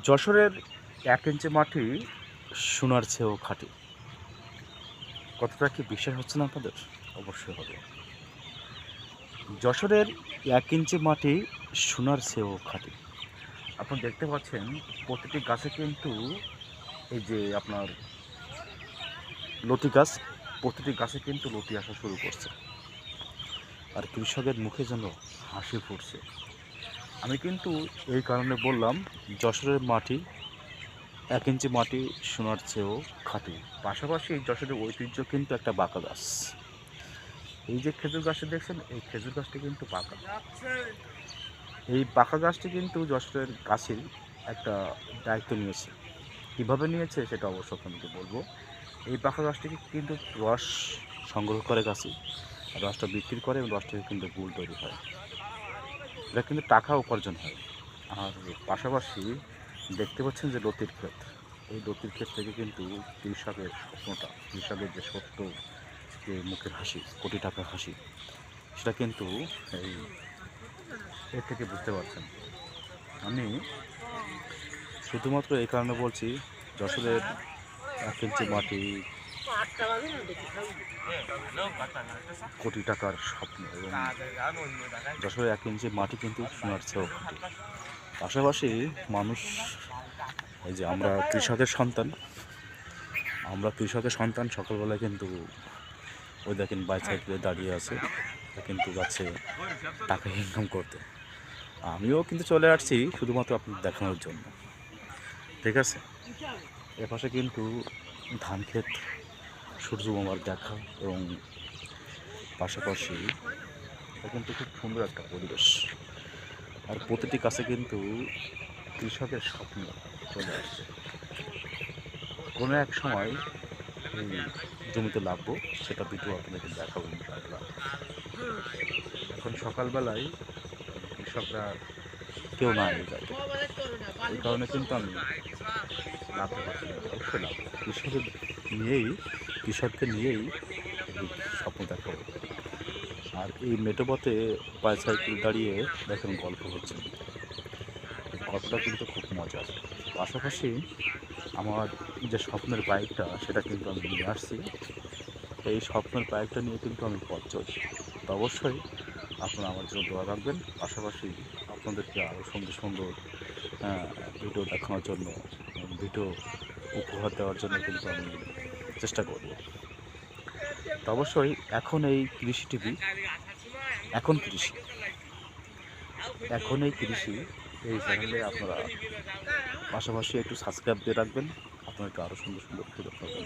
যশোরের ১ ইঞ্চি মাটি সোনার চেয়েও খাঁটি। কথাটা কি বিশ্বাস হচ্ছে না আপনাদের? অবশ্যই হবে। যশোরের ১ ইঞ্চি মাটি সোনার চেয়েও খাঁটি। আপনারা দেখতে পাচ্ছেন প্রতিটি গাছে কিন্তু এই যে আপনার লতি গাছ, প্রতিটি গাছে কিন্তু লতি আসা শুরু করছে। আর কৃষকের মুখে যেন হাসি ফুটছে। আমি কিন্তু এই কারণে বললাম যশোরের মাটি ১ ইঞ্চি মাটি সোনার চেয়েও খাঁটি। পাশাপাশি যশোরের ঐতিহ্য কিন্তু একটা বাঁকা গাছ। এই যে খেজুর গাছটা দেখছেন, এই খেজুর গাছটি কিন্তু বাঁকা। এই বাঁকা গাছটি কিন্তু যশোরের গাছের একটা দায়িত্ব নিয়েছে। কীভাবে নিয়েছে সেটা অবশ্য আপনাকে বলবো। এই বাঁকা গাছটি কিন্তু রস সংগ্রহ করে গাছে, রসটা বিক্রি করে এবং রস থেকে কিন্তু গুড় তৈরি হয়। এটা কিন্তু টাকা উপার্জন হয়। আর পাশাপাশি দেখতে পাচ্ছেন যে লতির ক্ষেত, এই লতির ক্ষেত থেকে কিন্তু কৃষকের স্বপ্নটা, কৃষকের যে সত্য, যে মুখের হাসি, কোটি টাকার হাসি, সেটা কিন্তু এই এর থেকে বুঝতে পারছেন। আমি শুধুমাত্র এই কারণে বলছি, যশোরের ১ ইঞ্চি মাটি কোটি টাকার স্বপ্ন, এবং যশোরের ১ ইঞ্চি মাটি কিন্তু সোনার চেয়েও খাঁটি। পাশাপাশি মানুষ, এই যে আমরা কৃষকের সন্তান, সকালবেলায় কিন্তু ওই দেখেন বাইসাইকেলে দাঁড়িয়ে আছে, কিন্তু যাচ্ছে টাকা ইনকাম করতে। আমিও কিন্তু চলে আসছি শুধুমাত্র আপনাদের দেখানোর জন্য, ঠিক আছে? এপাশে কিন্তু ধান ক্ষেত, সূর্য মামার দেখা, এবং পাশাপাশি এটা কিন্তু খুব সুন্দর একটা পরিবেশ। আর প্রতিটি কাছে কিন্তু কৃষকের স্বপ্ন চলে আসছে। কোনো এক সময় এই জমিতে লাগবো, সেটা ভিডিও আপনাদেরকে দেখাবো ইনশাআল্লাহ। এখন সকালবেলায় কৃষকরা কেউ না এই জায়গায়, এই কারণে কিন্তু আমি লাভতে পারছি না। অবশ্যই লাভ, কৃষককে নিয়েই এই স্বপ্ন দেখাবো। আর এই মেটোপথে বাইসাইকেল দাঁড়িয়ে দেখেন গল্প হচ্ছে, এই গল্পটা কিন্তু খুব মজার। পাশাপাশি আমার যে স্বপ্নের বাইকটা, সেটা কিন্তু আমি নিয়ে আসছি। এই স্বপ্নের বাইকটা নিয়ে কিন্তু আমি পথ চলছি। তো অবশ্যই আপনারা আমার জন্য দোয়া রাখবেন। পাশাপাশি আপনাদেরকে আরও সুন্দর সুন্দর ভিডিও দেখানোর জন্য, ভিডিও উপহার দেওয়ার জন্য কিন্তু আমি চেষ্টা করব। তো অবশ্যই এখন এই কৃষি টিভি, এখন এই কৃষি, এই চ্যানেলে আপনারা পাশাপাশি একটু সাবস্ক্রাইব দিয়ে রাখবেন। আপনাদেরকে আরও সুন্দর সুন্দর ভিডিও পাবেন।